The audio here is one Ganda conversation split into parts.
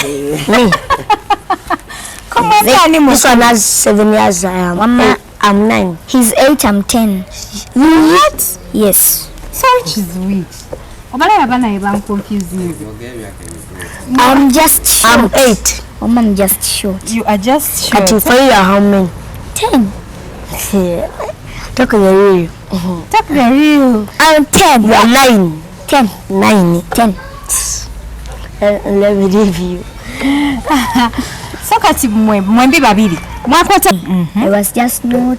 Me. Come on, this one has 7 years. I'm 9. He's 8, I'm 10. What? Yes. So which is which? I'm confused. I'm just short. I'm 8. I'm just short. You are just short. At you how many? 10. Talk the real. Talk the real. I'm 10. You are 9. 10. 9. 10. Let me leave you. So kati mwembi babiri. Mwakwata. I was just not.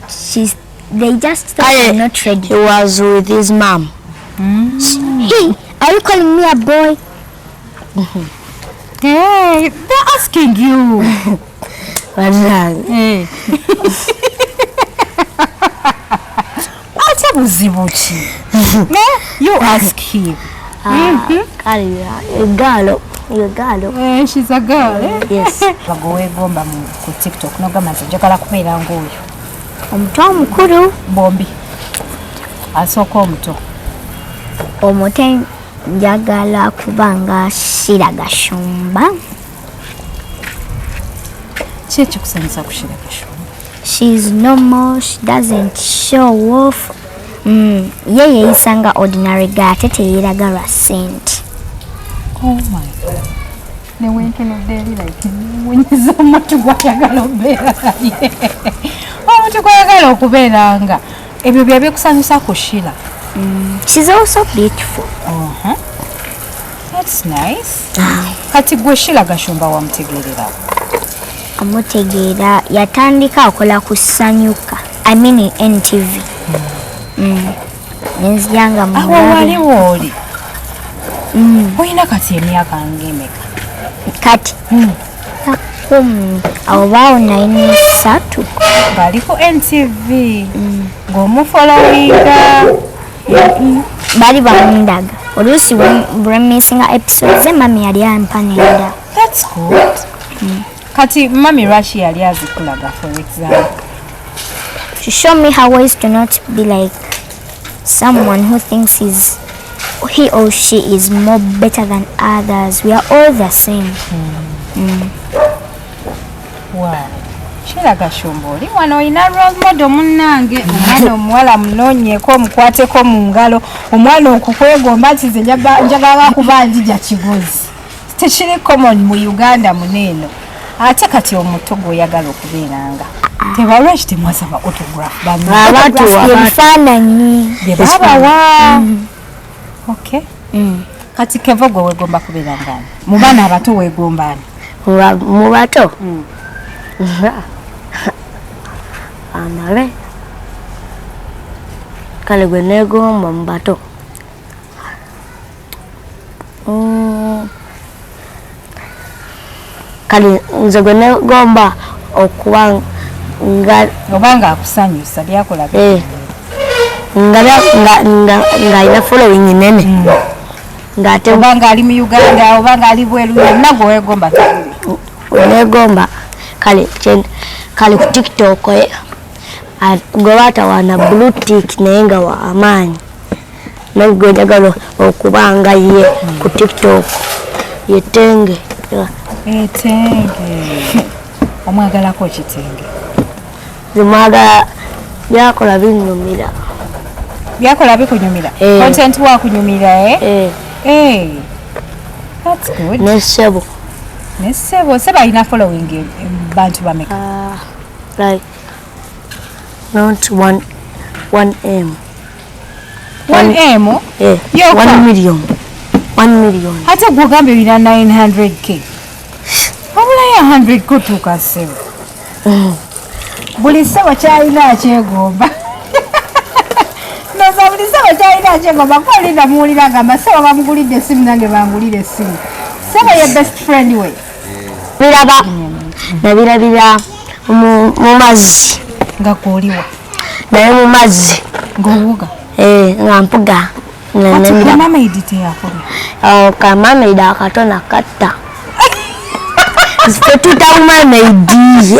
They just thought I'm not ready. He was with his mom. Hey, are you calling me a boy? Hey, they're asking you. Hey. You ask him. A girl. She's a girl. Yes. Bagowe gomba ku TikTok no gamaze njagala kubeera ngoyo. Omuto omukulu. Bombi. Asoko omuto. Omuto njagala kubanga Shira Gashumba. Cheche kusanyisa ku Shira Gashumba. She's normal, she doesn't show off. Yeye isanga ordinary guy teteyiraga rasent. Oh my God. Ne wenkeno deli like wenyiza omuntu gwayagala obeera. Omuntu gwayagala okubeeranga. Ebyo bya kusanyusa ku Shira. She's also beautiful. That's nice. Kati gwe Shira Gashumba wamutegeerera. Amutegeera yatandika akola kusanyuka. I mean in NTV. Nenziyanga mu. Wali woli. Oyina kati emyaka ng'emeka? Kati. Awo 9 Bali ku NTV. Ng'omufolowinga. Bali bamundaga. Oluusi bw'emissinga episodes mami yali ampanenda. That's good. Kati mami Rashi yali azikulaga for example. To show me how ways to not be like someone who thinks he or she is more better than others. We are all the same. Wow. Shira Gashumba oli wano oyina role model munnange. Omwana omuwala munoonyeeko omukwateko mu ngalo. Omwana okukwegomba nti nze njagala kuba njija kibuzi. Tekiri common mu Uganda muneeno. Ate kati omuto gw'oyagala okubeeranga. Tebalwaki temwasaba autograph abantu ebifaananyi babawa. Okay. Kati Kevo gwe weegomba kubeera ngani? Mu baana abato weegomba ani? Mu bato? Anale. Kale gwe neegomba mu bato. Kale nze gwe neegomba okuba obanga akusanyusa byakola nga alina following nene. Ngate obanga ali mu Uganda obanga ali bweru yonna gwe weegomba neegomba kale ku TikTok gwe baatawaana blue tick naye nga wa amaanyi. Nagwe njagala okuba nga ye ku TikTok yetenge. Etenge. Omwagalako kitenge. Zimwaga byakola binyumira. Byakola bikunyumira. Content wa kunyumira That's good. Nesebo seba ina following bantu bameka. Like not 1M. 1M? Yeah. 1 million. 1 million. Hata kugambe bina 900k. Wabula ya 100 kutuka sebo. Buli sebo kyalina kyegomba. Noza buli sebo kyalina kyegomba ko linda muulira gamba sebo bamugulidde essimu nange bangulire essimu. Sebo ye best friend we. Biraba. Nabirabira mu mazzi. Nga kuliwa. Naye mu mazzi. Ngowuga. Nga mpuga. Ati mama idite yako. Mama ida akatona katta. Tuta mama idi.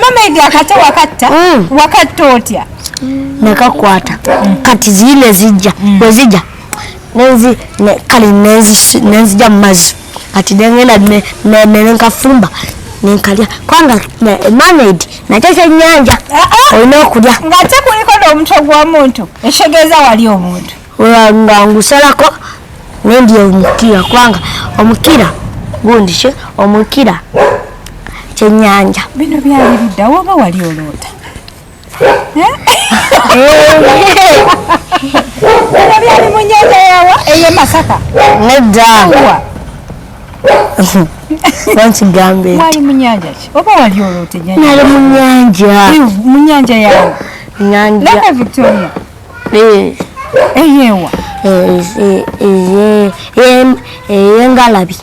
Mama idi akata wakata otya. Nakakwata. Kati zile zijja. Wezija. nenzi jamazi ati dengena nenkafumba nenkalya kwanga managed nateka nyanja olina okulya ngate kuliko n'omutwe gw'omuntu eshegeza wali omuntu nga ngusalako nendi omukira kwanga omukira gundi she omukira kyenyanja bino byali biddawo oba wali oloota bino byali mu nyanja yawa eyo Masaka nedda wankigambe mwali mu nyanja ki oba wali oloota ennyanja nali mu nyanja yawa nyanja Lake Victoria eyewa eyengalabi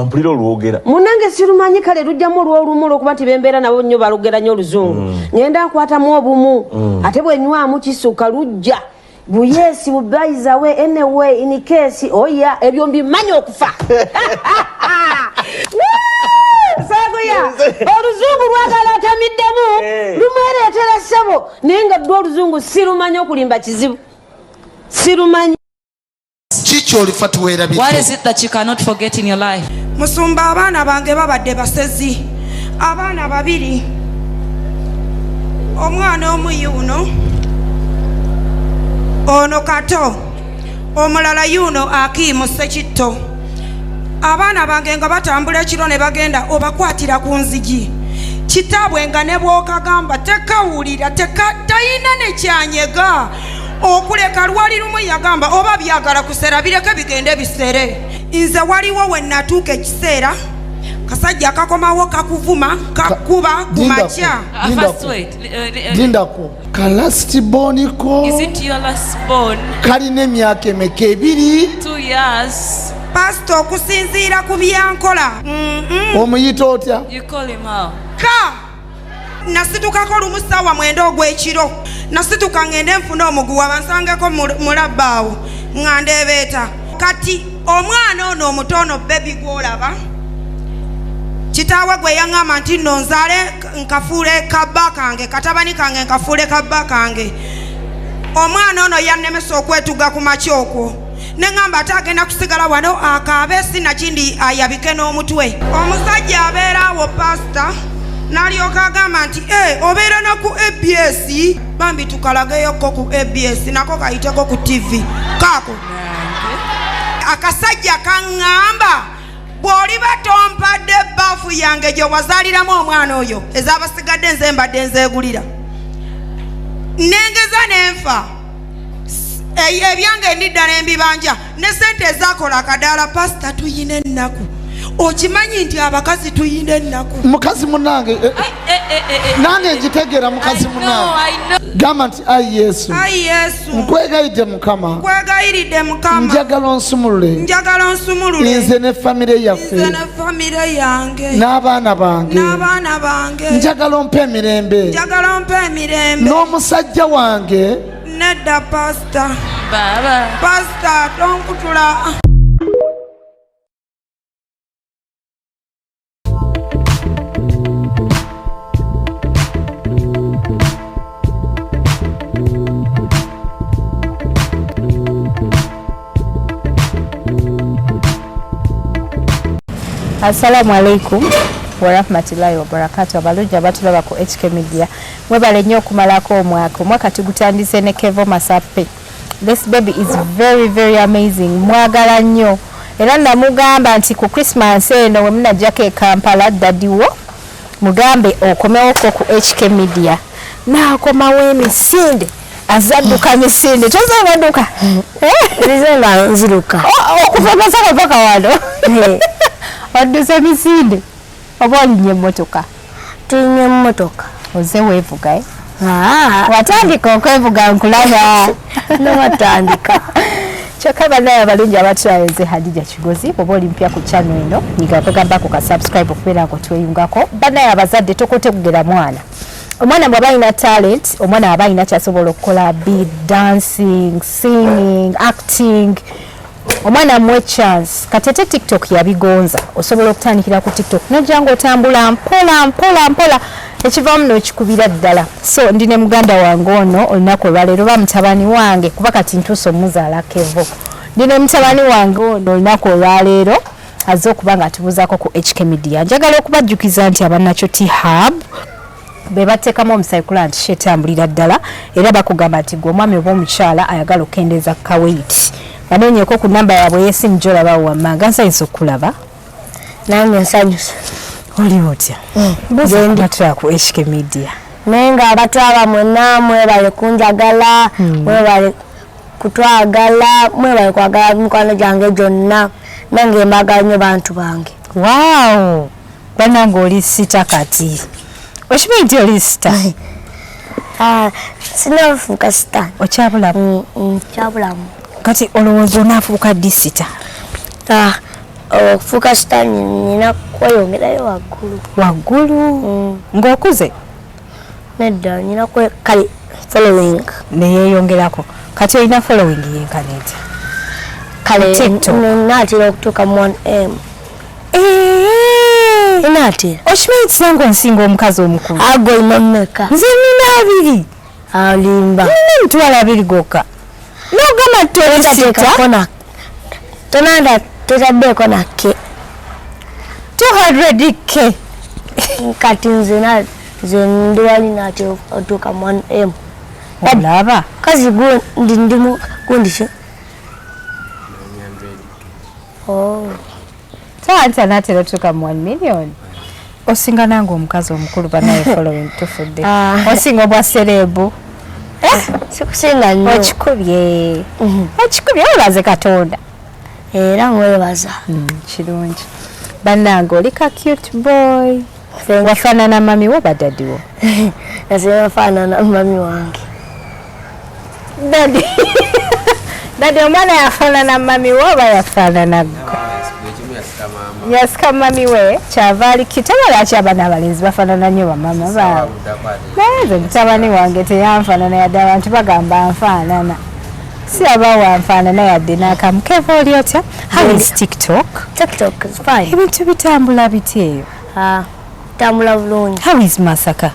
mpulira olwogera munange sirumanyi kale lujjamu olw'olumu olwokuba nti bembeera nabo nnyo balugera nnyo oluzungu ngenda nkwatamu obumu ate bwenywamu kisuka lujja buyesi bubaizawe anyway in case oya ebyo mbimanyi okufa sagoya oluzungu lwagala atamiddemu lumwereetera ssebo naye nga ddwa oluzungu sirumanyi okulimba kizibu sirumanyi. What is it that you cannot forget in your life? Musumba abaana bange babadde basezi abaana babiri omwana omuyuno ono kato omulala yuno akimu Sekitto abaana bange nga batambula ekiro ne bagenda obakwatira ku nzigi kitaabwe nga ne bw'okagamba tekawulira tayina ne kyanyega okuleka lwali lumu yagamba oba byagala kusera bireke bigende bisere nze waliwo we natuuka ekiseera kasajja akakomawo kakuvuma kakuba ku makya lindako kalastiboniko Is it your last born? kalina emyaka emeka 2 years. pastor okusinziira ku byankola omuyita otya You call him how? ka nasitukako lumu ssaawa 9 ogw'ekiro nasituka ngende nfuna omuguwa bansangeko mulabbaawo nga ndeebeeta kati omwana ono omutono bebi gwolaba kitaawe gwe yaŋŋamba nti nno nzaale nkafuule kabba kange katabani kange nkafuule kabba kange omwana ono yannemesa okwetuga ku makya okwo neŋŋamba ate agenda kusigala wano akaabe sinakindi ayabike n'omutwe omusajja abeera awo pasita n'alyoka agamba nti obeera naku ABS bambi tukalageyoko ku ABS nako kayiteko ku TV kaako akasajja kaŋŋamba bw'oliba tompadde baafu yange gye wazaaliramu omwana oyo ez'abasigadde nze mbadde nzeegulira nengeza n'enfa ebyange ndidda n'embibanja ne sente ezaakola akadaala pasita tuyina ennaku okimanyi nti abakazi tuyina ennaku mukazi munange nange njitegeera mukazi munange gamba nti ayi yesu nkwegayidde mukama njagala onsumulule nze ne famire yaffe n'abaana bange njagala ompe emirembe n'omusajja wange nedda pasita tonkutula. Assalamu alaikum warahmatullahi wabarakatuh. Abalungi abatulaba ku HK Media mwebale nnyo okumalako omwaka tugutandise ne Kevo Masape. This baby is very very amazing, mwagala nnyo era namugamba nti ku Christmas eno we munajjako e Kampala dadiwo mugambe okomewoko ku HK Media naakomawo emisinde azadduka misinde tozabadduka Rizela nziruka okuvagasa paka wano Waduze misinde oba olinye emmotoka tulinye emmotoka oze weevuga watandika okwevuga nkulaba nowatandika kyokka bannaye abalungi abatulabe nze Hadija Kigozi oba oli mpya ku channel eno nyiga kwegambako ka subscribe okubeera nga otweyungako bannaye abazadde tokote kugera mwana omwana bw'aba alina talent omwana aba alina kyasobola okukola beat dancing singing acting omwana muwe chance katete TikTok yabigonza osobola okutandikira ku TikTok nojanga otambula mpola ekivaamu n'okikubira ddala so ndine muganda wange ono olunaku olwaleero ba mutabani wange kuba kati ntuusa omuzaala Kevo Ndine mutabani wange ono olunaku olwaleero azze okuba nga atubuzaako ku HK Media. Njagala okubajjukiza nti abannakyo T-Hub be bateekamu omusayikulanti shetambulira ddala era bakugamba nti gwe omwami oba omukyala ayagala okukendeeza Kuwait. Banoonyeeko ku nnamba yaabwe y'essimu gy'olabawo wammanga nsanyusa okulaba. Nange nsanyusa. Oli otya? Batula ku HK Media. Naye nga abantu abamwena mwebale kunjagala, mwebale kutwagala, mwebale kwagala mikwano gyange gyonna. Nange mbagala nnyo bantu bange. Wow! Bannange oli sita kati. Okimanyi nti oli sita? Sinafuuka sita. Okyabulamu? Kyabulamu. Kati olowooza onaafuuka ddi sita? Okufuuka sita nina kweyongerayo waggulu. Waggulu? Ng'okuze? Nedda nina kale following. Neyeeyongerako. Kati olina following yenkana etya? Kale naatera okutuuka mu 1M. Naatera. Okimanyi nti nange onsinga omukazi omukulu? Ago olina mmeka? Nze nina 2. Alimba. Nina emitwalo 2 gokka. N'ogamba toteekako na tonanda totaddeeko na ke 200 ke. Kati nze ndi wali naatera otuuka mu 1M. Olaba? Kazi ndimu gundi Taata naatera otuuka mu 1 million. Osinga nange omukazi omukulu banaye following tufudde. Osinga obwa serebu. Sikusinga nnyo. Okikubye. Okikubye olaze Katonda. Era mwebaza. Kirungi. Bannange oli ka cute boy. Wafaanana mami wo ba daddy wo? Nze wafaanana mami wange. Daddy. Daddy omwana yafaanana mami wo oba yafaanana gwe? Yasika mami we kyava alikita lwaki abaana abalenzi bafaanana nnyo bamama baabwe. Naye nze mutabani wange teyanfaanana yadde abantu bagamba nfaanana. Si aba wanfaanana yadde n'akamu. Keva oli otya? How is TikTok? TikTok is fine. Ebintu bitambula bitya eyo? Tambula bulungi. How is Masaka?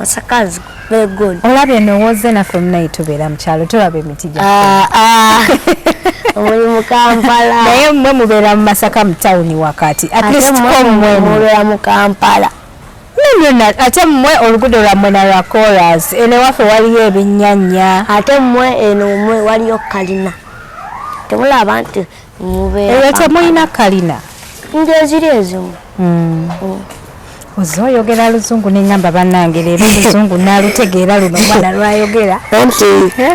Masaka is very good. Olabye nowooze naffe munaye tubeera mu kyalo tulaba emiti gyaffe. Omuli mu Kampala. Naye mmwe mubeera mu Masaka mu tawuni wakati. At least ko mmwe mubeera mu Kampala. Ate mmwe oluguudo lwammwe na lwa chorus. Eno waffe waliyo ebinnyanya. Ate mmwe eno mmwe waliyo kalina. Temulaba nti mubeera. Eyo temulina kalina. Nje ziri ezimu. Ozoyogera luzungu n'engamba bannange leero luzungu naalutegeera luno omwana lwayogera. Nti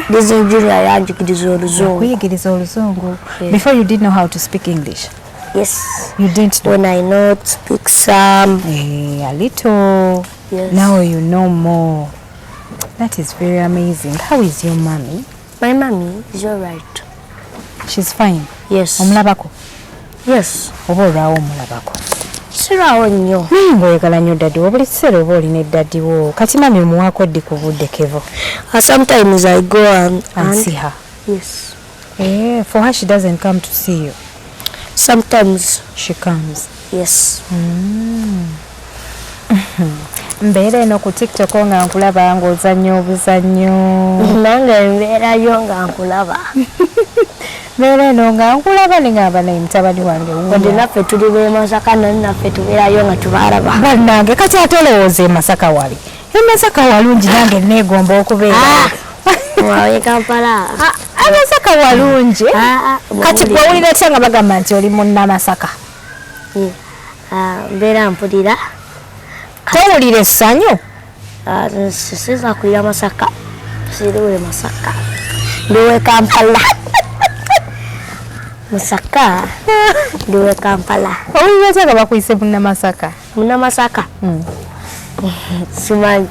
dizinjiri ayanjigiriza oluzungu. Kuyigiriza oluzungu. Before you didn't know how to speak English? Yes. You didn't know? When I know to speak some. A little. Yes. Now you know more. That is very amazing. How is your mommy? My mommy is alright. She's fine? Yes. Omulabako? Yes. Oba olwawo omulabako? Siraawo nnyo. Naye ng'oyagala nnyo daddy wo buli kiseera oba olina eddaddi wo. Kati mami omuwaako ddi ku budde Kevo? Sometimes I go and see her. Yes. For her she doesn't come to see you. Sometimes she comes. Yes. Mbeera eno ku TikTok nga nkulaba ng'ozannya obuzannyo. Nange mbeerayo nga nkulaba. Mbeera eno nga nkulaba ne ngamba naye mutabani wange wuunya. Wadde naffe tuli b'e Masaka naffe tubeerayo nga tubalaba. Bannange kati ate olowooza e Masaka wali. E Masaka walungi nange neegomba okubeera. Wawe Kampala. Masaka walungi. Kati bw'owulira otya nga bagamba nti oli munnamasaka? Mbeera mpulira. Towulira essanyu? Siza kulira Masaka. Siriwe Masaka. Ndiwe Kampala. Masaka. Ndiwe Kampala. Owulira otya nga bakuyise munnamasaka? Munnamasaka? Simanyi.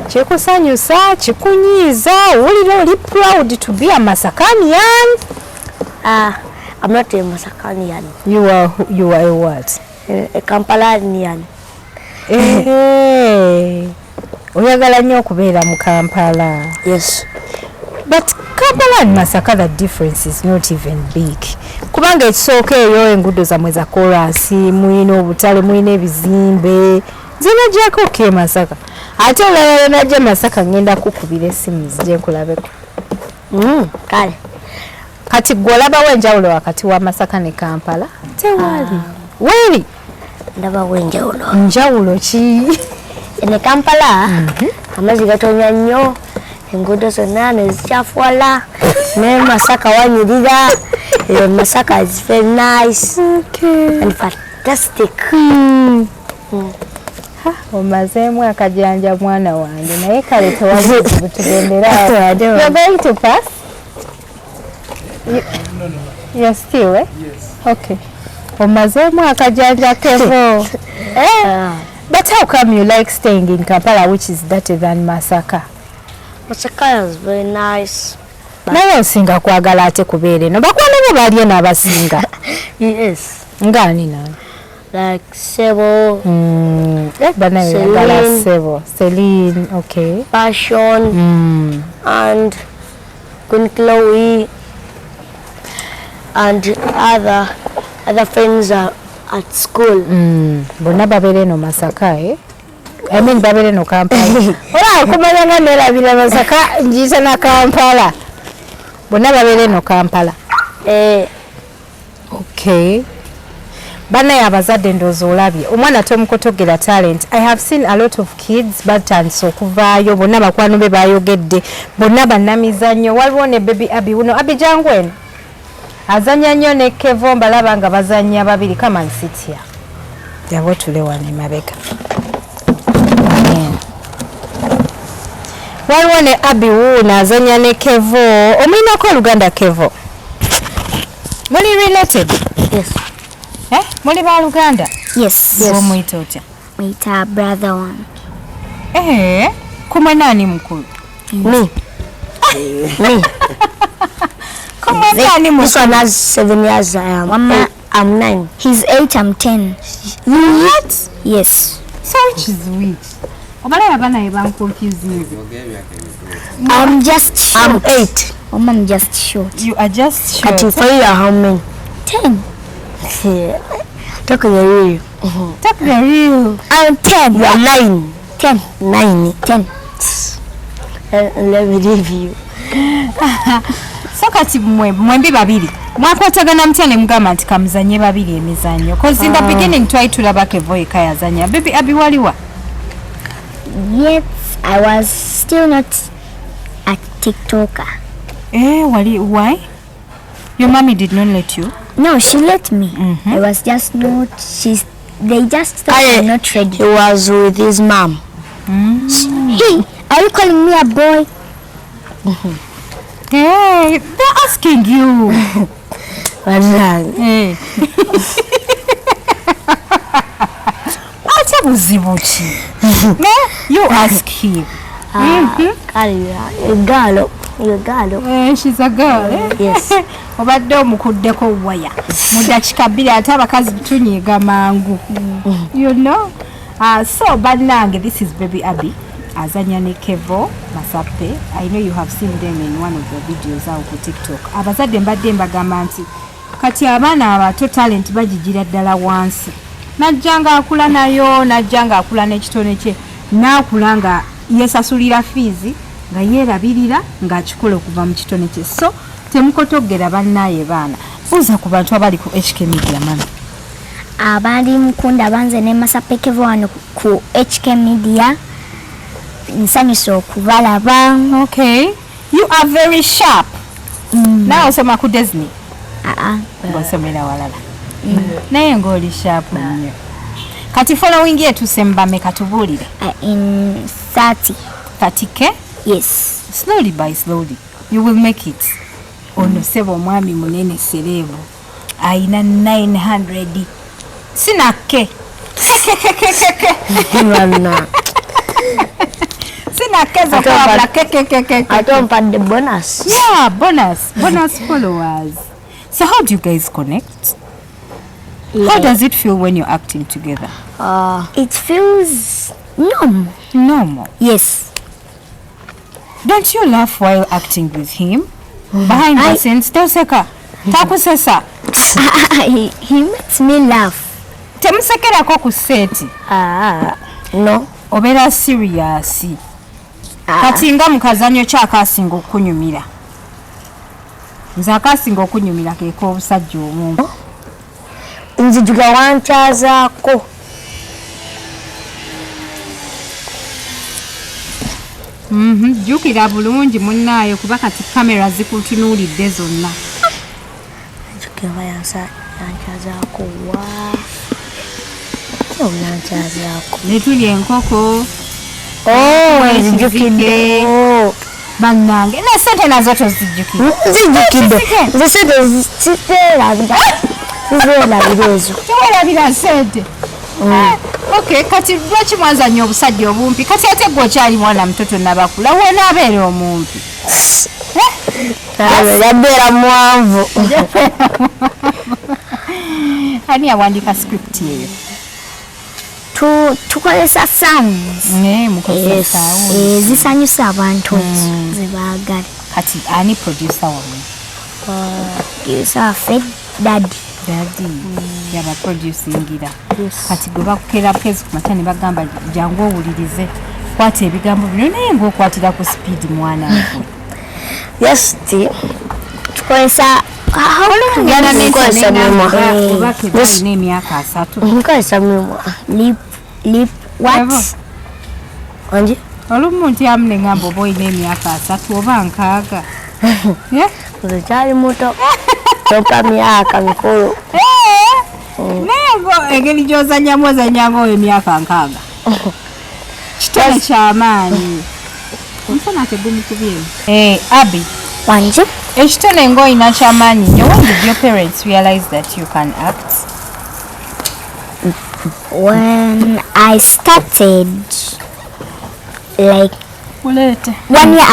Kikusanyusa, kikunyiiza, owulira oli proud to be a Masakanian? I'm not a Masakanian. You are a what? A Kampalanian. Oyagala nnyo okubeera mu Kampala. Yes. But Kampala and Masaka, the difference is not even big. Kubanga ekisooka eyo enguudo zammwe za korasi, muyina obutale, muyina ebizimbe. Zinajjako ke Masaka. Ate olala najja Masaka ngenda kukubira essimu zijje nkulabeko. Kale. kati gwolabawo enjawulo wakati wa Masaka ne Kampala tewali weri ndabawo enjawulo njawulo ki ne Kampala amazzi gatonya nnyo enguudo zonna nezikyafuwala ne Masaka wanyirira Masaka is very nice and fantastic. Omazeemu akajanja mwana wange naye kale tewabuuzi butugendera you're going to pass? You're still, eh? Yes. Okay. Omazeemu akajanja kevo. But how come you like staying in Kampala, which is better than Masaka? Masaka is very nice. Naye osinga kwagala ate kubeera eno bakwano bo bali n'abasinga. Yes. Ngani nani? Like Sebo. Celine, okay. Passion. And Queen Chloe. And other friends are at school. Bonna babeera eno Masaka, eh? I mean babeera eno Kampala. Ola kumanya nga nerabira Masaka njiyisa na Kampala. Bonna babeera eno Kampala. Okay. Bana abazadde ndoozi olabye omwana tomukotogera talent. I have seen a lot of kids batandise okuvaayo bonna bakwano be bayogedde bonna bannamizannyo waliwo ne baby Abi uno Abi Jangwen azanya nnyo ne Kevo mbalaba nga bazanya babiri come and sit here yabo tulewa ne mabega waliwo ne Abi uno azanya ne Kevo omwinako Oluganda Kevo muli related? Yes. Muli ba Luganda? Yes. Omwita otya? Mwita brother one. Kumwe nani mkulu? Me. Me. Kumwe nani mkulu? This one has 7 years. I'm 9. He's 8, I'm 10. What? Yes. So which is which? Obala abana eba confusing. I'm just short. I'm 8. I'm just short. You are just short. But for you are how many? 10. Talk the real. Talk the real. I'm 10. You are 9. 10. 9. 10. Let me leave you. So kati mwembi babiri. Mwakwatagana mutya ne mugamba nti kamuzanye babiri emizannyo. Because in the beginning twali tulaba Kevo eka yazanya. Baby Abi waliwa? Yes, I was still not a TikToker. Why? Your mommy did not let you? No, she let me. I was just not. They just thought I'm not ready. He was with his mom. Hey, are you calling me a boy? Hey, they're asking you. Hey. You ask him. A girl. She's a girl. Yes. Obadde omukuddeko waya. Mudakika bbiri ate abakazi tunyiga mangu. You know? So bannange, this is Baby Abi. Azanya ne Kevo Masape. I know you have seen them in one of the videos out on TikTok. Abazadde mbadde mbagamba nti kati abaana abato talent bagigira ddala wansi. Najjanga akula nayo, najjanga akula n'ekitone kye. Naakula nga yesasulira fees nga yeerabirira ng'akikola okuva mu kitone kye. So temukotogera bannaye baana. Buuza ku bantu abali ku HK Media mama. Abali mukunda banze ne Masape Kevo wano ku HK Media. Nsanyuse okubalaba. Okay. You are very sharp. Nawe osoma ku Disney? Ng'osomera walala. Naye ng'oli sharp nnyo. Kati following yetu sembame katubuulire. In 30. 30K? Yes. Slowly by slowly. You will make it. Ono sebo mwami munene serevu. Aina 900. Sina ke. Mwana. Sina kezo kwa ke. I don't want the bonus. Yeah, bonus followers. So how do you guys connect? How does it feel when you're acting together? It feels normal. Normal. Yes. Don't you laugh while acting with him? Behind the scenes, toseka. Takusesa. He makes me laugh. Temusekera ko ku seti. No. Obera serious. Kati nga mukazanyo kyakasinga okunyumira. nze akasinga okunyumira keeka obusajja omumpi. Nzijuga wankyazaako. Jjukira bulungi munnaayo kuba kati kamera zikutunuulidde zonna. Nzijukira yankyazaako wa yankyazaako. Ne tulya enkoko. Nzijukidde. Bannange ne ssente nazo tozijjukira. Nzijjukidde. Nze ssente ziteerabira. Zizeerabira ezo. Teweerabira ssente. Okay, kati lwaki mwazannya obusajja obumpi? Kati ate gwe okyali mwana mutoto nabakula wonaabeera omumpi. Yabeera mwanvu. Ani yawandiika script eyo? Tukozesa sounds. Mukozesa zisanyusa abantu zibaagala. Kati ani producer wamwe? Producer waffe Daddy. Yaba producingira. Kati gwe bakukera bukezi ku makya ne bagamba jangu owulirize. Kwata ebigambo bino naye ng'okwatira ku speed mwana we. Yes, tukozesa n'emyaka 3. Nkozesa memwa. Lip what? Anji? Olumu nti amu ne ngamba oba olina emyaka 3 oba 6. Nze kyali muto. Toka myaka mikulu. Naye engeri gy'ozannyamu ozannyanga ow'emyaka 6. Kitone ky'amaanyi. Omusana ate gumukubye. Abi. Wanji? Ekitone ng'olina ky'amaanyi nnyo. When did your parents realize that you can act? When I started, like 1 year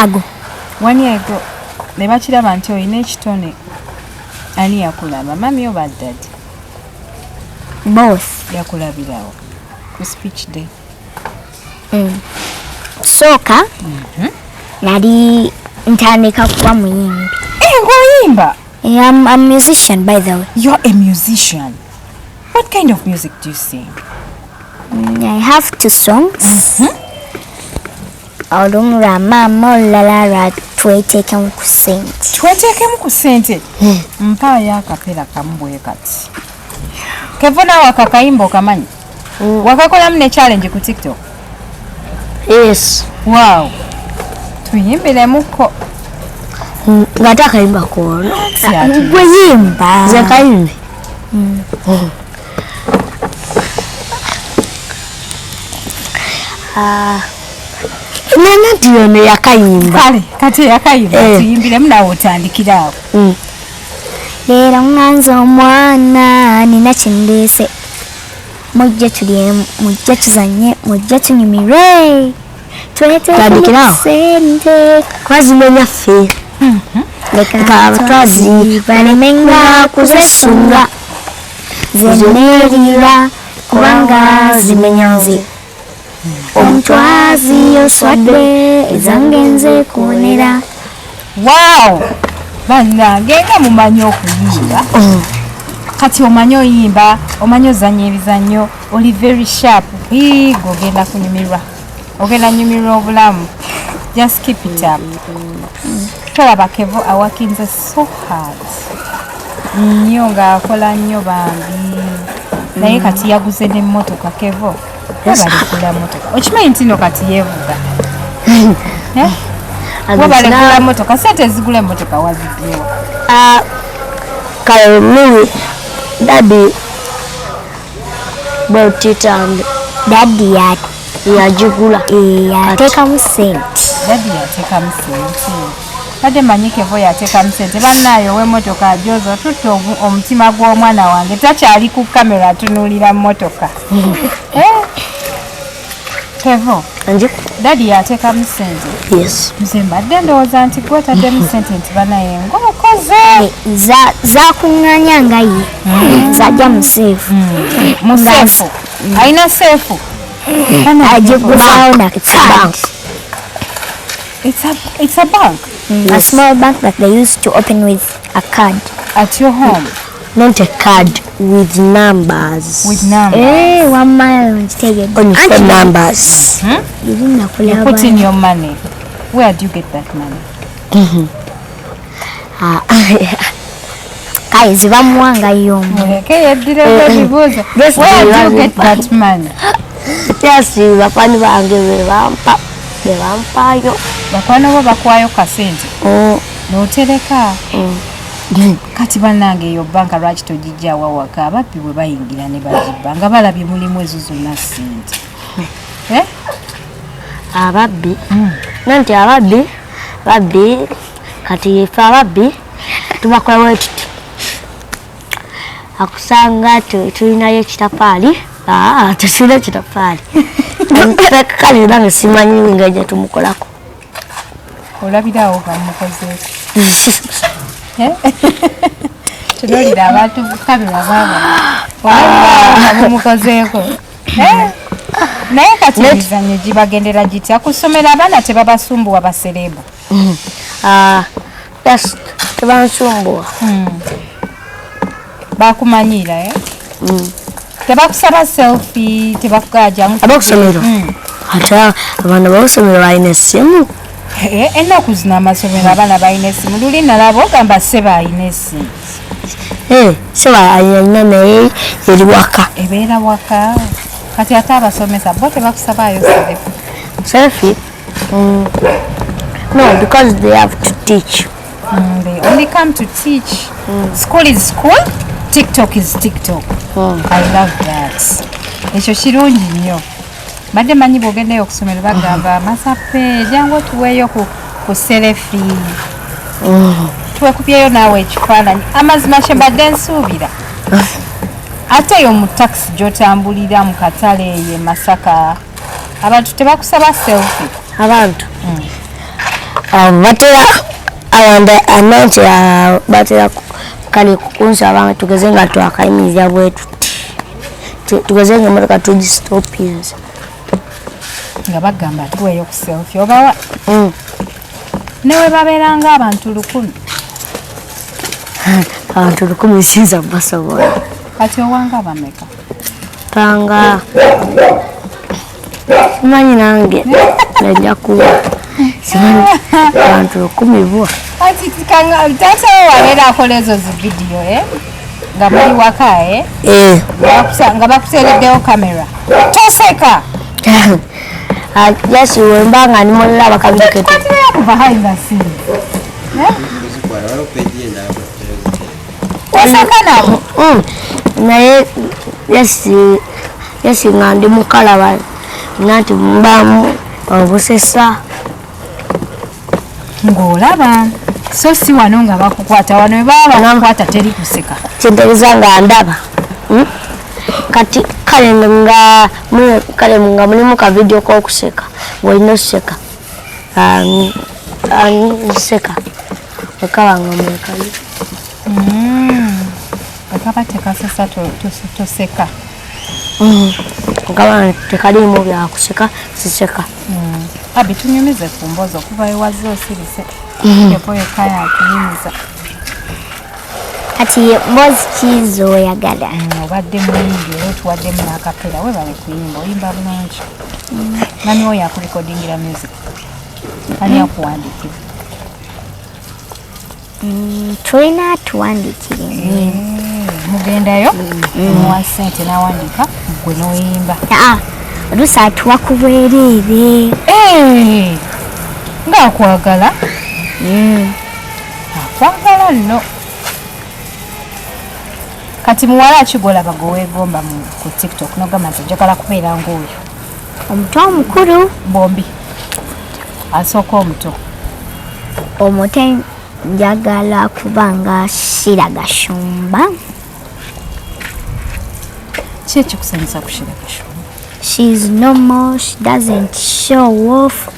ago. 1 year ago. Ne bakiraba nti olina ekitone. Ani yakulaba? Mami oba Daddy? Both. Yakulabirawo ku speech day. Soka. Nali ntandika kuba muyimbi. Ng'oyimba? I'm a musician, by the way. You're a musician. What kind of music do you sing? I have 2 songs. Olumura mama olulala tweteekemu ku ssente. Tweteekemu ku ssente? Mpaayo akapera kamu bwe kati. Kevo naawe akakayimba okamanyi? Wakakolamu ne challenge ku TikTok? Yes. Wow. Tuyimbiremukko. Nga takayimba kono. Gwe yimba. Nze kayimbe. Nana ndiyono yakayimba. Kale, kati yakayimba. Tuyimbiremu naawe otandikira awo. Leero nganze omwana nina kindeese. Mujja tulye, mujja tuzanye, mujja tunyumirwe. Tandikirawo. Ssente. Twazimenya ffe. Leka abatwazi balemenga kuzesula. Zeneerira kubanga zimenya nze. Omutwazi oswadde ezange nze kuwonera. Wow! Bannange nga mumanyi okuyimba. Kati omanyi oyimba, omanyi ozannya ebizannyo, oli very sharp. Ogenda kunyumirwa. Ogenda nyumirwa obulamu. Just keep it up. Tolaba Kevo awakinze so hard. Nnyo ng'akola nnyo bambi. Naye kati yaguze n'emmotoka Kevo. Wabalikula motoka. Okimanyi nti no kati yeevuga. Wabalikula motoka. Sente ezigula emmotoka waziddewa. Kale mimi Daddy bwetitambe. Daddy yagigula. Yateekamu ssente. Daddy yateekamu ssente. Kade manyi Kevo yateekamu ssente. Bannaayo ow'emmotoka ajoza tutte omutima gw'omwana wange. Takyali ku kamera atunuulira mmotoka. Kevo, Daddy yateekamu ssente. Yes. Nze mbadde ndowooza nti gwe otaddemu ssente nti banaye ng'okoze. Zakuŋŋaanya nga ye. Zajja mu seefu. Mu seefu? Alina seefu? Agigulaawo na card. It's a bank? A small bank that they used to open with a card. At your home? Not a card, with numbers. With numbers? 1 mile on stage. Only 4 numbers. You put in your money. Where do you get that money? Guys, bamuwanga yomu. Muleke yeddire ebibuuzo. Where do you get that money? Yes, bakwani bange bebampayo. Bakwano bo bakwayo kasente. N'otereka. Kati bannange eyo banka lwaki togijja wawaka ababbi bwe bayingira ne bagibba nga balabye mulimu ezo zonna ssente. Ababbi nanti ababbi kati ife ababbi tubakola wetuti akusanga tulinayo ekitafaali tesina ekitafaali kale nange simanyi ngajja tumukolako olabirawo bamukozeeko tunolira abantu kamera baba bamukozeeko naye kati emizannyo gibagendera gitya kusomera abaana tebabasumbuwa baserebu tebansumbuwa bakumanyira tebakusaba selfie tebakugajamu abakusomero ate abaana bakusomero balina essimu ennaku zino amasomero abaana balina essimu luli nalaba ogamba seba alina essimu seba alina naye eri waka ebeera waka kati ate abasomesa bo tebakusabaayo selfie no, because they have to teach. They only come to teach. School is school, TikTok is TikTok. I love that. Ekyo kirungi nnyo. Badde manyi bw'ogendayo okusomero bagamba masape jangu tuweeyo ku selfie. Tuwekubyeyo naawe ekifaananyi. Amazima kye badde nsuubira. Ate eyo mu taxi gy'otambulira mu katale ye Masaka abantu tebakusaba selfie. Abantu batera awanda ananti batera kale kunsaba tugeze nga twakayimiriza bwetu tugeze nga motoka tugistopinze nga bagamba tuweeyo ku selfie obawa newe babeeranga abantu 100 abantu 100 sinza basobola kati owanga bameka panga simanyi nange najja kuwa simanyi abantu 10 bwa kati tata wabeera akola ezo zividiyo nga muli waka nga bakuteereddewo kamera toseka yes wembanga nimulaba kabirikete behind the scene oseka nabo naye yes nga ndi mukalaba nanti mbamu obusesa ng'olaba so si wano nga bakukwata wano we baba bakukwata teri kuseka kyentegeeza nga ndaba kati kale nga mulimu ka video k'okuseka ng'olina oseka seka ekaba nga mwekali ekaba tekasesa toseka nkaba tekalimu byakuseka siseka abi tunyumize ku mbozi okuva ewaze osirise yeko yekaya atuyimiza kati mbozi kizo oyagala obadde muyimbi era otuwaddemu n'akapera webale kuyimba oyimba bulungi nani oyo akurekodingira music ani akuwandikira tulina tuwandikire mugendayo muwa sente n'awandika gwe n'oyimba oluusi atuwa ku bwereere ng'akwagala akwagala nno kati muwala akigolaba gwe weegomba ku TikTok nogamba nti njagala kubeera ng'oyo omuto omukulu bombi asooka omuto omuto njagala kubanga Shira Gashumba. Ki ekikusanyusa ku Shira Gashumba? She's normal, she doesn't show off.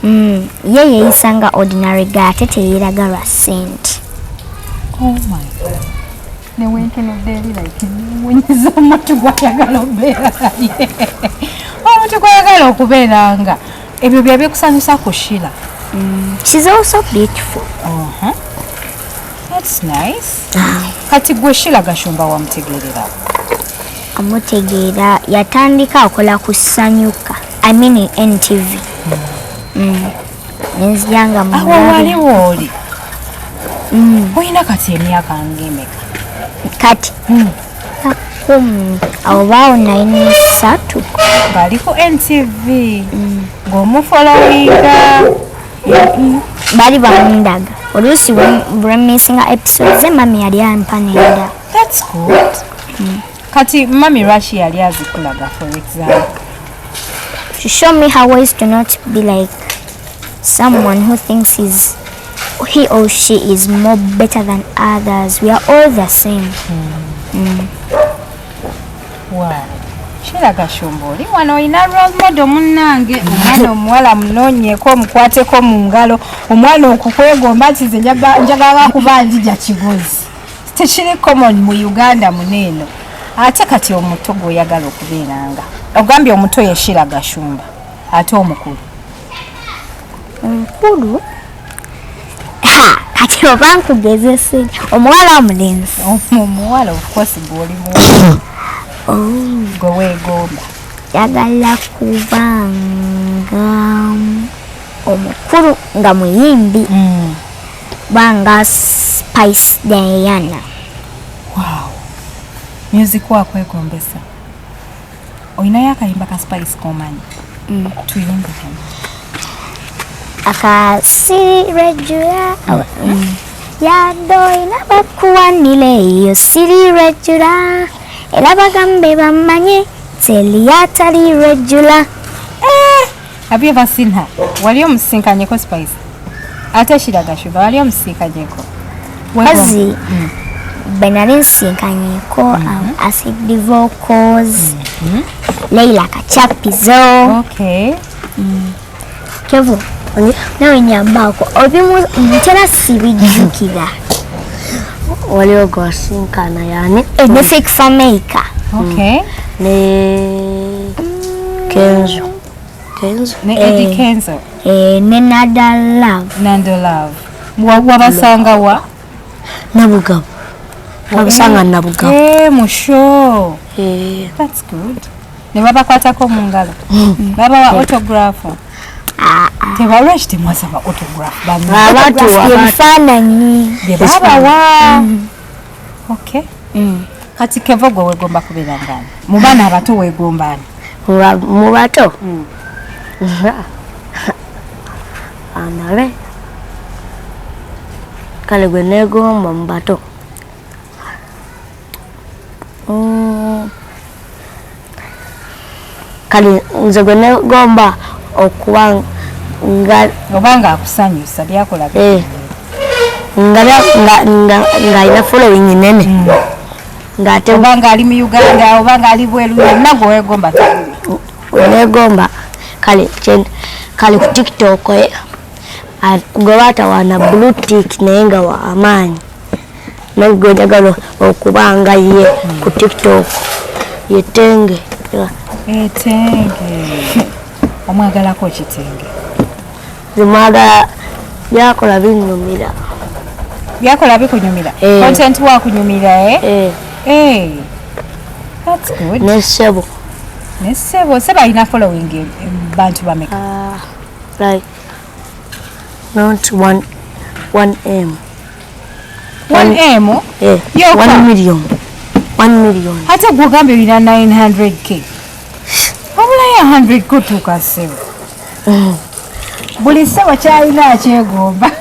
Ye yeyisanga ordinary guy ate teyeraga lwa ssente. Oh my God. Ne wentunudde eri like mwenyiza omuntu gw'ayagala okubeera naye. Omuntu gw'ayagala okubeera nga ebyo bye bikusanyusa ku Shira. She's also beautiful. That's nice. Kati gwe Shira Gashumba wamutegeerera? Amutegeera yatandika akola ku Sanyuka. I mean NTV. Nenziyanga mu waliwo oli. Oyina kati emyaka ng'emeka? Kati awo 93 ng'ali ku NTV ng'omufolowinga. Bali bamundaga oluusi bwemisinga episodes mami yali ampa nenda. That's good. Kati mami Rashi yali azikulaga for example to show me how ways to not be like someone who thinks he or she is more better than others. We are all the same. Wow. Sheila Gashumboli wano ina role model munnange omwana omuwala munoonyeeko omukwateko mu ngalo omwana okukwegomba nti nze njagala kuba njija kigozi tekiri common mu Uganda muneeno ate kati omuto gw'oyagala okubeeranga ogambye omuto ye Sheila Gashumba ate omukulu kati oba nkugezese omuwala omulenzi omuwala of course gw'oli muwala gwe weegomba yagala kubanga omukulu nga muyimbi banga Spice Diana. Wow. Music wakwegombesa oyinayo akayimba ka Spice komanyi? Tuyimbe aka sirejula yado inabakuwanile iyo sirejula era bagambe bamanye teliyatali regular. Have you ever seen her? Wali omusinkanyeko Spice? Ate Sheila Gashumba wali omusinkanyeko? Kazi benali nsinkanyeko acid vocals Leila Kachapizo. Okay. Kevo nawe nyambako obimu ntera sibijukira waliwo gwasinkana yani ne fake fameka. Okay. Ne Kenzo ne Eddie Kenzo ne Nando Love wabasanga wa Nabugabo wabasanga Nabugabo musho. That's good. Ne babakwatako mu ngalo baba wa autograph tebalwaki temwasaba autograph ebifaananyi babawa. Okay. Kati Kevo gwe weegomba kubeera ngani mu baana abato weegombani? mu bato anabe kale gwe neegomba mu bato kale nze gwe neegomba okuba obanga akusanyusa byakolaga nga alina following nene ngate obanga ali mu Uganda obanga ali bweru yonna gwe weegomba neegomba kale ku TikTok gwe baatawaana blue tick naye nga wa amaanyi nagwe njagala okuba nga ye ku TikTok yetenge omwagalako kitenge zimwagala byakola binyumira byakola bikunyumira content wakunyumira that's good. Nesebo seba alina following bantu bameka? Like not 1M 1M? 1 million ate gwogambye olina 900k wabulayo 100 kutuuka sebo buli sebo kyalina akyegomba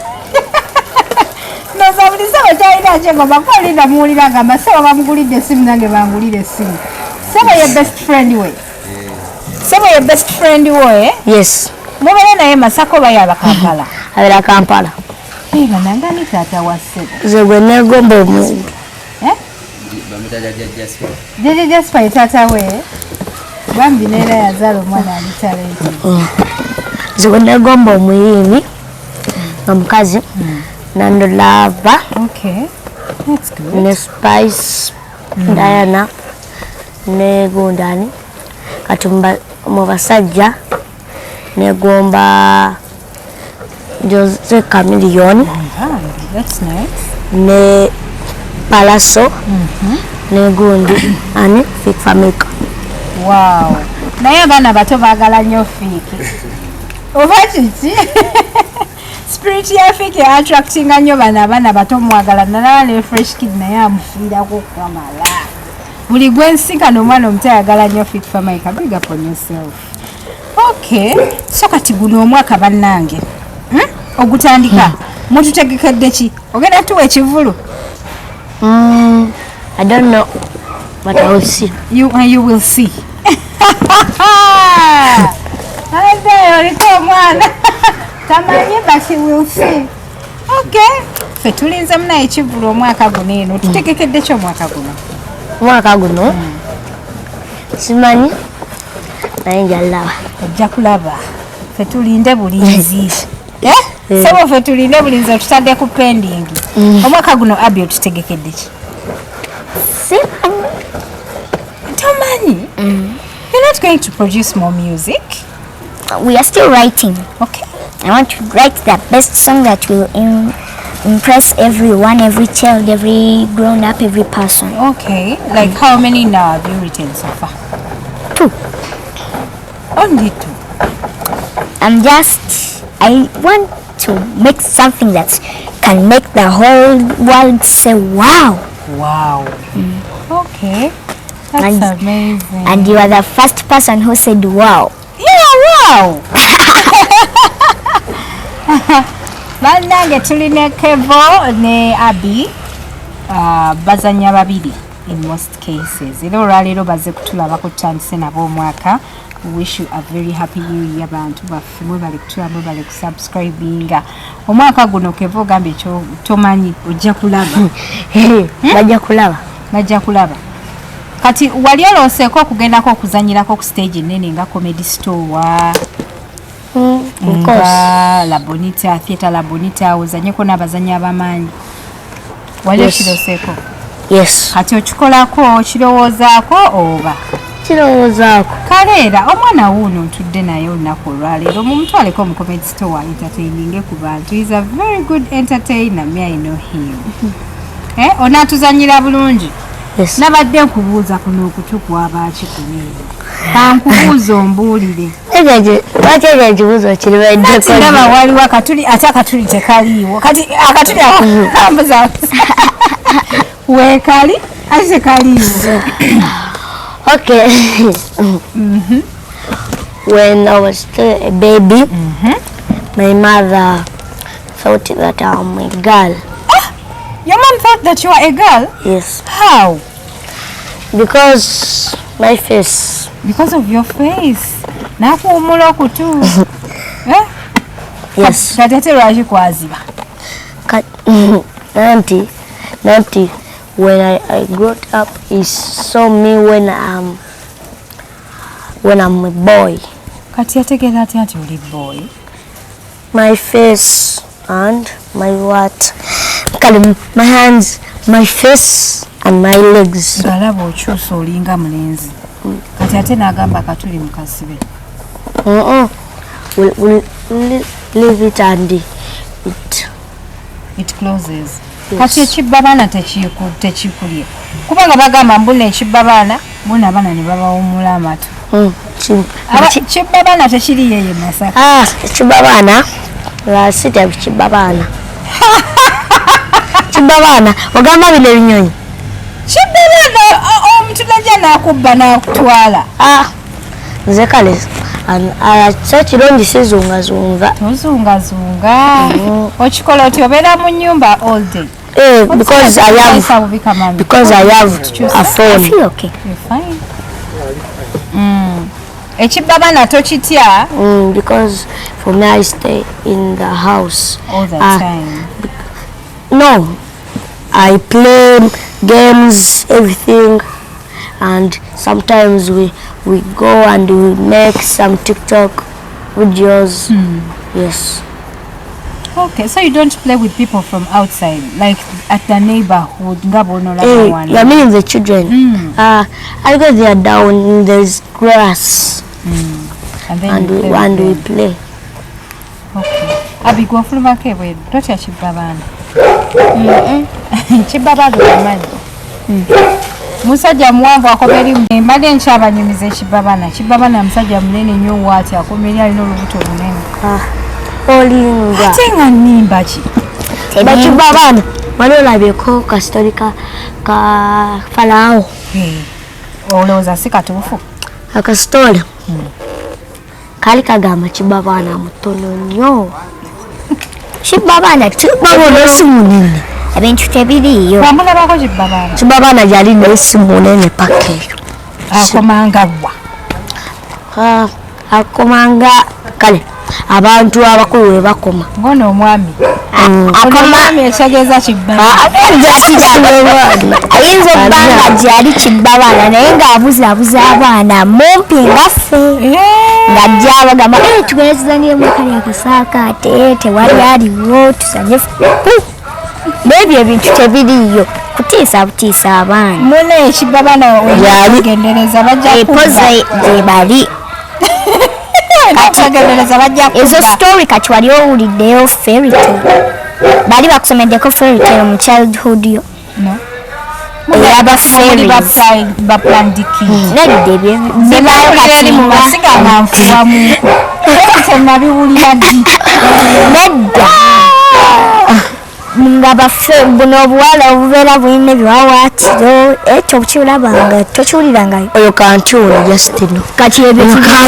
noza buli sebo kyalina akyegomba kolina muwulira gamba sebo bamugulidde essimu nange bangulire essimu. Sebo ye best friend we? Sebo ye best friend we? Yes. Mubeera naye Masaka oba yaba Kampala? Abeera Kampala. Nangani taata wa Sebo? Nze gwe neegomba omuyimbi. Jeje Jasper ye taata we? Bambi neera yazaala omwana ali talenti. Nze gwe neegomba omuyimbi omukazi Nando Love. Okay. That's good. Ne Spice Diana ne Gundani kati mu basajja negomba Jose Chameleone. That's nice. Ne Palaso ne gundi ani Fake Fameka. Wow. Naye abaana bato baagala nnyo Fake. Oba kiki? spirit ya fike attracting nnyo bana bato mwagala nalaba ne fresh kid naye amufiirako kwamala buli gwensika n'omwana omuto ayagala nnyo fit for Mike big up on yourself. Okay, so kati guno omwaka bannange ogutandika mututegekedde ki ogenda tuwa ekivulu? I don't know, but I will see. You will see. Oliko omwana tamanyi but you will see. Okay, fe tulinze muna ekivulu omwaka guno eno tutegekedde ki omwaka guno? Omwaka guno simanyi naye njalaba. Ojja kulaba fe tulinde bulinzi. Sebo fe tulinde bulinzi tutadde ku pending. Omwaka guno Abby otutegekedde ki? Tomani, you're not going to produce more music? We are still writing. Okay. I want to write the best song that will impress everyone, every child, every grown up, every person. Okay. Like how many now have you written so far? 2. Only 2? I want to make something that can make the whole world say wow. Wow. Okay. That's amazing. And you are the first person who said wow. Yeah, wow. Bannange tulina Kevo ne Abby bazanya babiri in most cases. Era olwaleero baze kutulaba kutandise nabo omwaka. We wish you a very happy new year bantu baffe mwe bali kutulaba bali kusubscribinga. Omwaka guno Kevo gambe ekyo tomanyi ojja kulaba. Bajja kulaba. Kati wali olooseeko okugendako okuzanyirako ku stage nene nga Comedy Store nga La Bonita, Theatre La Bonita ozanyeko n'abazanyi abamanyi. Wali okirooseeko? Yes. Kati okikolako kirowoozaako oba? Kirowoozaako. Kale era omwana wuuno ntudde naye olunaku olwaleero mumutwaleko mu Comedy Store entertaining ku bantu. He's a very good entertainer. Me I know him. Onaatuzanyira bulungi? Yes. Nabadde nkubuuza kuno okutukwa abaaki kuneera. Kankubuuza ombuulire. Lwaki ekyo ekibuuzo kiribaddeko? Kati ndaba waliwo akatuli ate akatuli tekaliiwo. Kati akatuli akambuza weekali ate tekaliiwo. Okay. When I was still a baby, my mother thought that I'm a girl. Your mom thought that you are a girl? Yes. How? Because my face. Because of your face. Nakuwumula okutu. Yes. Kati ate lwaki kwaziba? Nanti, when I grew up, he saw me when I'm a boy. Kati yategeera atya nti oli boy? My face and my what? My hands, my face and my legs. Galaba okyusa olinga mulenzi. Kati ate n'agamba katuli mukasibe. We'll leave it and it closes. Yes. Kati ekibbabaana tekikulye. Kubanga bagamba mbuna ekibbabaana mbuna abaana ne babawumula amatu. Kibbabaana tekiri yeye Masaka. Ekibbabaana lwasita kibbabaana. Kibbabaana ogamba bino ebinyonyi. Kibbabaana omuntu najja n'akubba n'akutwala. Nze kale kirungi sizungazunga. Tozungazunga. Okikola oti obeera mu nnyumba all day. Because I have a phone. I feel okay. You're fine. Ekibbabaana tokitya? Because for me I stay in the house all the time. No, I play games, everything, and sometimes we go and we make some TikTok videos. Yes. Okay, so you don't play with people from outside, like at the neighborhood? I mean the children. I go there down, there's grass. And we play. Okay. Abby, go for my cave. Don't you Chibaban? Chibaban. Musajja muwanvu akomeri mbadde nkyabanyumiza ekibabana musajja munene nnyo waati akomeri alina olubuto lunene. olinga ate nga nnimba ki bakibabana wali olabyeko kastori ka Falao olowooza si katuufu akastori kali kagamba Kibabana mutono nnyo Kibabana babona esimu nene ebintu tebiriyo wamulabako Kibabana yali n'essimu nene paka eyo akomanga wa akomanga kale abantu abakulu we bakoma ngono omwami akomami ekitegeeza Kibabana ayinza obbanga gyali Kibabana naye ng'abuzabuza abaana mumpi ngaffe ng'ajja abagamba tugende tuzanyiremu kali akasaakaate tewali aliwo tusanye n'ebyo ebintu tebiriyo kutiisa butiisa abaana mune Kibabana wegendereza bajja epoze gye bali ezo story kati wali owuliddeyo fairy tale bali bakusomeddeko fairy tale mu childhood yo eyaba baplandiki nedde eri mu masiga nga nfuwamu tenabiwulira ddi nedda nga baffe buno obuwala obubeera bulina ebiwawaatiro ekyo okirabanga tokiwulirangayo oyo kantuuno Justino kati ebyo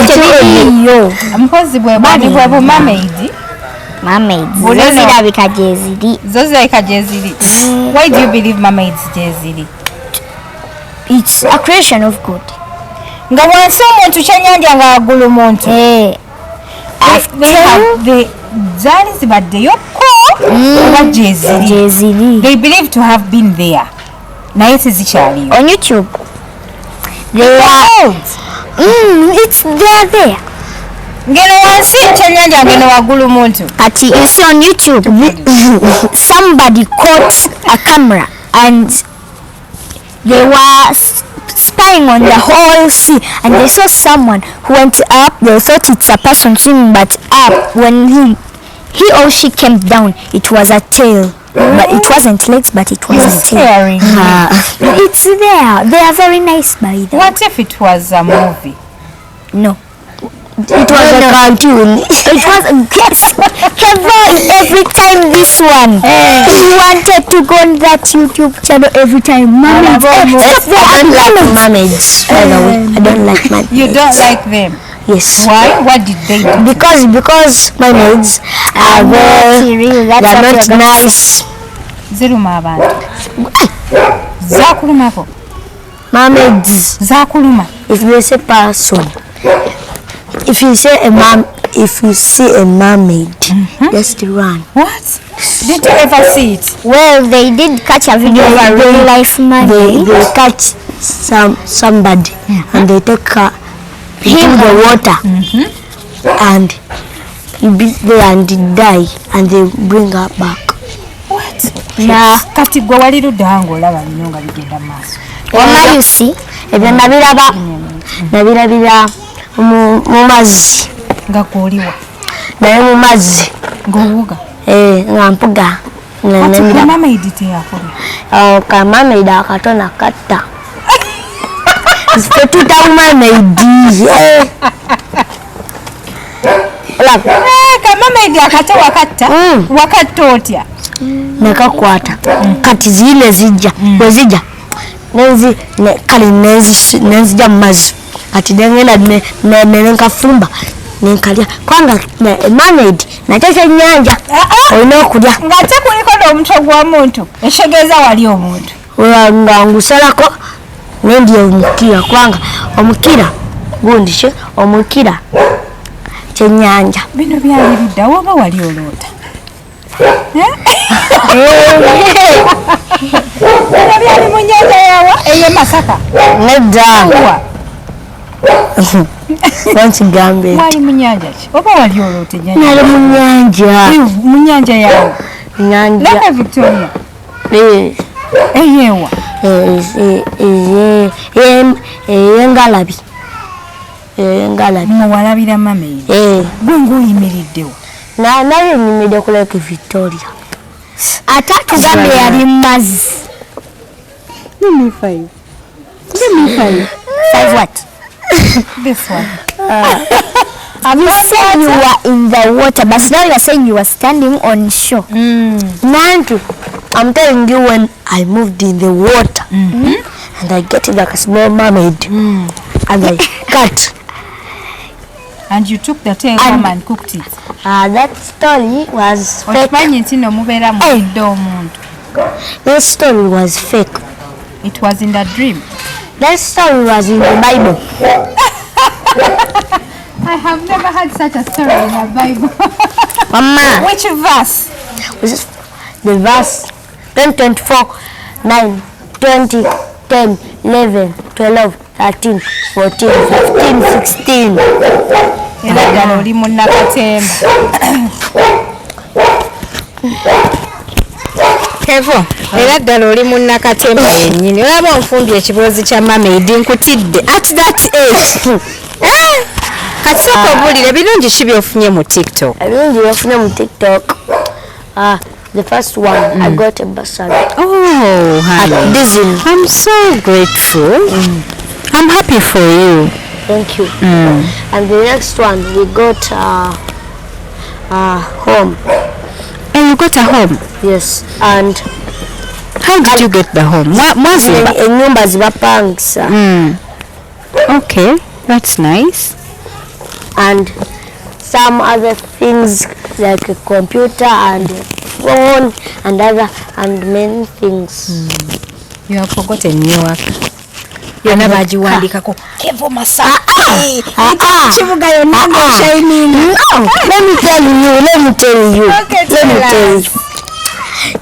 tebiriyo mpozi bwe bumameidi zo zirabika gye ziri zo zirabika gye ziri why do you believe mermaids gye ziri it's a creation of God nga wansi omuntu kyennyanja nga waggulu muntu zaali zibaddeyokko oba gye ziri they believe to have been there naye tezikyaliyo on YouTube they are it's there ngeno wansi kyennyanja ngeno waggulu muntu kati you see on YouTube somebody caught a camera and they were spying on the whole sea and they saw someone who went up. They thought it's a person swimming, but up when he or she came down, it was a tail. But it wasn't legs, but it was a tail. It's there. They are very nice by the way. What if it was a movie? No. It was a cartoon. It was yes. Every time this one, he wanted to go on that YouTube channel every time. I don't like mermaids. By the way, I don't like mermaids. You don't like them? Yes. Why? What did they do? Because mermaids are not nice. Ziruma abantu. Zakulumako. Mermaids. Zakuluma. If they say person. If you see a mermaid, just run. What? Did you ever see it? Well, they did catch a video of a real life mermaid. They catch somebody and they take her into the water and he be there and die and they bring her back. What? Nah. Kati gwe wali luddango olaba nnyo nga bigenda maaso. Wama you see? Ebyo nabirabira mu mazzi nga kooliwa naye mu mazzi ng'owuga nga mpuga mermaid teyakola ka mermaid akatono akatta fetuta mermaid ka mermaid akatta wakatta otya nekakwata kati zile zijja wezijja kale nenzija mu mazzi kati nengenda nenkafumba nenkalya kwanga mermaid nakyo kyennyanja olina okulya ng'ate kuliko n'omutwe gw'omuntu ekitegeeza wali omuntu nga ngusalako nendi omukira kwanga omukira gundi ki omukira kyennyanja bino byali luddawo oba wali oloota bino byali mu nnyanja yawa ey'e Masaka nedda wankigambe mwali mu nnyanja ki oba wali oloota nali mu nnyanja yawo laka Victoria eyeewa eyengalabi nga walabira mermaid gwe ng'oyimiriddewo naye nyimidde ku Lake Victoria ate atugambye yali mu mazzi. Give me 5. Give me 5. 5 what? This one. You said you were in the water, but now you are saying you were standing on shore. Nantu, I'm telling you when I moved in the water and I get like a small mermaid and I cut. And you took the tail home and cooked it. That story was fake. That story was fake. It was in the dream. That story was in the Bible. I have never had such a story in the Bible. Mama. Which verse? The verse 10:24, 9, 20, 10, 11, 12, 13, 14, 15, 16. Era oli munnakatemba. Kevo, era ddala oli munnakatemba yennyini. Olaba onfumbye ekiboozi kya mermaid nkutidde at that age. Kati sooka obuulire birungi ki byofunye mu TikTok? Ebirungi byofunye mu TikTok. The first one, I got a bursary. Oh, honey. At Disney. I'm so grateful. I'm happy for you. Thank you. And the next one, we got home. And you got a home? Yes. And how did you get the home? Nyumba zibapangisa. Okay, that's nice. And some other things like a computer and phone and other and many things. You have forgotten New York. You're never jiwandikako. Kevo Masaki. Chibuga yonanga shining. No, let me tell you. Okay, let me tell you.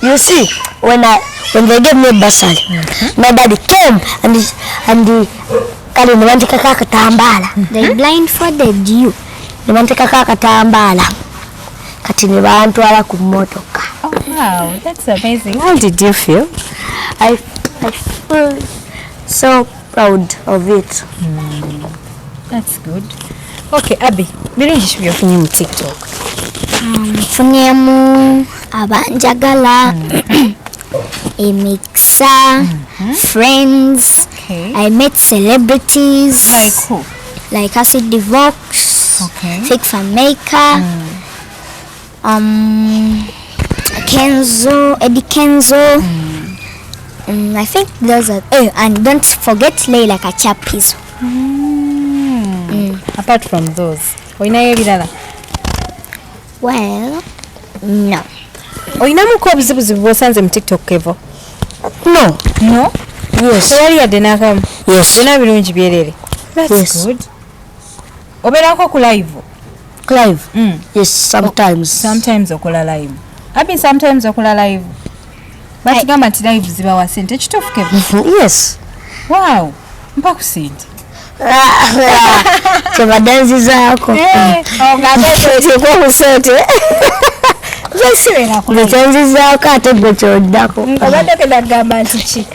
You see, when they gave me bursary, my daddy came and he niwandika kakatambala. They blindfolded you. Niwandika kakatambala. Kati nibantwala ku motoka. Wow, that's amazing. How did you feel? I feel so proud of it. That's good. Okay, Abby, birungi ki byofunye mu TikTok? Funyemu abanjagala, emikisa, friends. Okay. I met celebrities. Like who? Like Acid Vox. Okay. Fake Fan Maker. Kenzo, Eddie Kenzo. I think those are. Oh, and don't forget Leila Kachapizo. Apart from those, oyinayo ebirala? Well, no. Oyinamuko obuzibuzibu bw'osanze mu TikTok, Kevo? No. No? Yes. Tewali yadde n'akamu? Yes. Byonna birungi byerere? That's yes. Good. Obeerako ku live? Live? Yes, sometimes. Sometimes okola live. Abi sometimes okola live. Batugamba nti live zibawa sente. Kituufu, Kevo? Yes. Wow. Mpa ku sente. Kyebadanzi zaako. Ogateekwa ku sente. Zesibeera ku live. Ekyonzi zaako ate gwe kyoddako. Obadde kedagamba nti ki?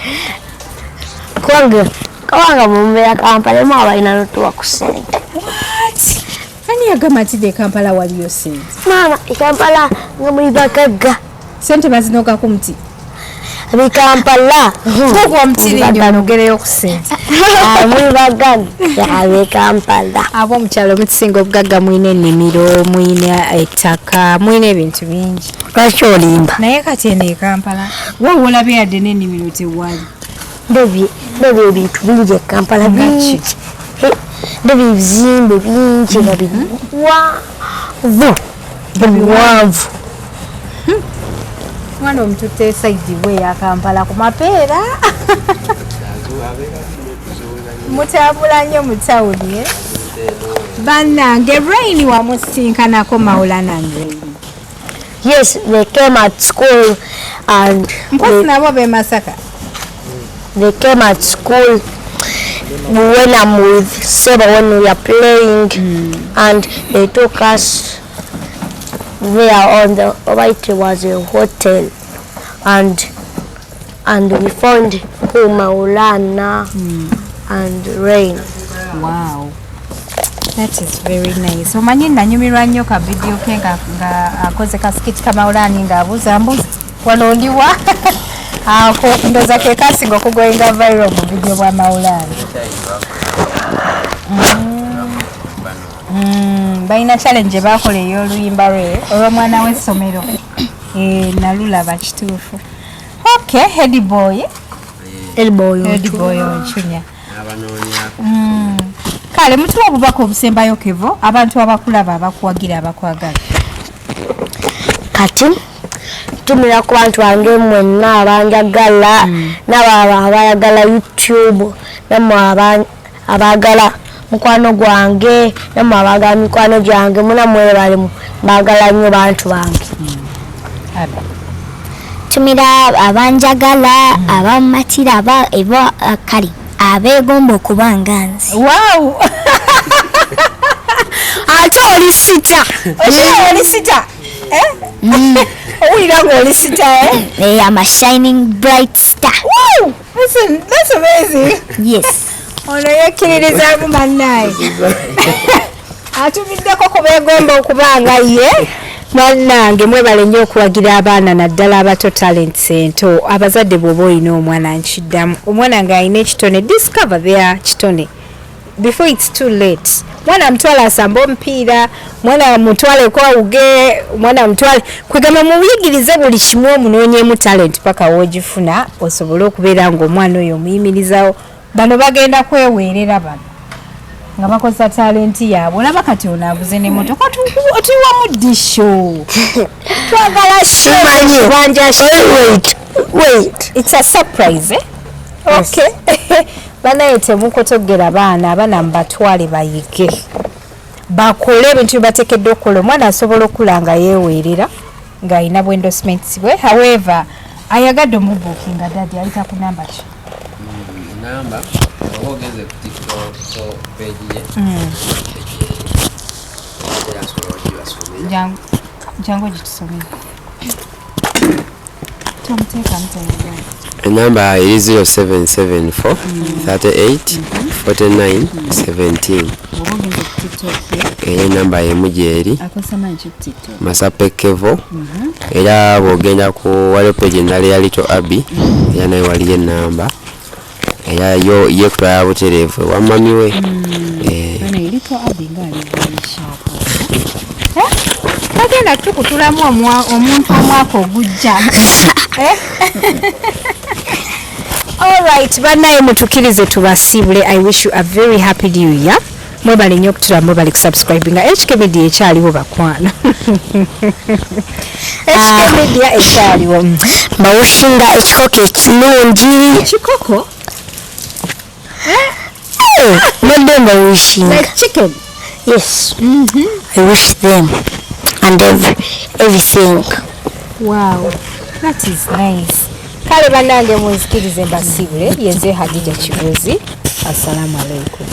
Kawanga mumbeera Kampala mu abalina notuwa ku sente. What? Ani yagamba nti de Kampala waliyo sente? Mama, Kampala nga muli bakagga. Sente bazinoga ku muti. Abi Kampala. Kwa mtiri onogereyo ku sente. Muli bagagga abi Kampala. Abo mu kyalo mukisinga obugagga mwine ennimiro, mwine ettaka, mwine ebintu bingi. Lwaki olimba? Naye kati eno e Kampala wowe olabye yadde n'ennimiro tewali. Ndebye ebintu bingi e Kampala bingi. Ndebye ebizimbe bingi nga biwanvu. Mwana omututte saidi bwe ya Kampala ku mapeera. Mutambula nnyo mu tawuni. Bannange Rain wamusinkanako Maulana Rain. Yes, they came at school and Mposi nabo be Masaka. They came at school when I'm with Seba when we are playing and they took us there on the right was a hotel and we found Maulana and Rain. Wow. That is very nice. Omanyi nanyumirwa nnyo ka video ke nga akoze ka skit ka Maulana ng'abuuza mbuzi wano ndiwa. Ako ndoza ke kasinga okugoyinga viral mu video bwa Maulana. balina challenge bakola ey'oluyimba lwe olw'omwana w'essomero nalulaba kituufu. Okay, Heady boy Onchunya kale mutuwa obubaka obusembayo Kevo abantu abakulaba abakuwagira abakwagala. Kati tumira ku bantu bange mwenna abanjagala n'abo abayagala YouTube namwe abagala mukwano gwange namwe abagala mikwano gyange muna mwebale mbagala nnyo bantu bange. Tumira abanjagala abamatira ebo kali abegomba okubanga nze. Wow. Ate oli sita. Owulira ng'oli sita I'm a shining bright star. Wow. Listen, that's amazing. Yes. Ono yekkiririza munnaye. Atumiddeko ku beegomba okubanga ye. Bannange mwebale nnyo okuwagira abaana naddala abato talents ento abazadde bw'oba olina omwana nkiddamu omwana ng'alina ekitone discover their kitone before it's too late. Mwana mutwala asamba omupiira, mwana mutwaleko awuge, mwana mutwale kwegamba muyigirize buli kimu omunoonyeemu talent paka woogifuna osobole okubeera ng'omwana oyo omuyimirizawo. Bano bagenda kweweerera bano nga bakosa talenti yaabwe. Olaba kati onaaguze n'emmotoka otuyiwamu disho. Twagala wait. It's a surprise, eh? Yes. Okay. Banaye temukotogera abaana mbatwale bayige. Bakole ebintu batekedde okukola. Omwana asobola okula nga yeeweerera ng'alina bu endorsements bwe. However, ayagadde omubuukinga dadi ayita ku namba ki? Namba ogeze ku TikTok page ye. Jango gitusomere. Tomteeka mutayagala. Number is 0774 38 49 17. Number emujeri Masape Kevo. Era bogenda ku wale page ndali ya Little Abby. Era nayo waliye namba. Era yo yekutwa ya buterevu wa mami we. Bana Little Abby ngali sharp. Bagenda tukutulamu omuntu omwaka ogujja. Alright, banaye mutukirize tubasibule. I wish you a very happy new year. Mwebale nnyo okutula mwebale kusubscribe nga HK Media ekyaliwo bakwana. HK Media ekyaliwo. Mbawushinga ekikoko ekirungi. Ekikoko? Mwebale mbawushinga. Like chicken? Yes. I wish them and everything. Wow, that is nice. Kale banange mwizikirize mbasibule. Yenze Hadija Kibuzi. Assalamu alaikum.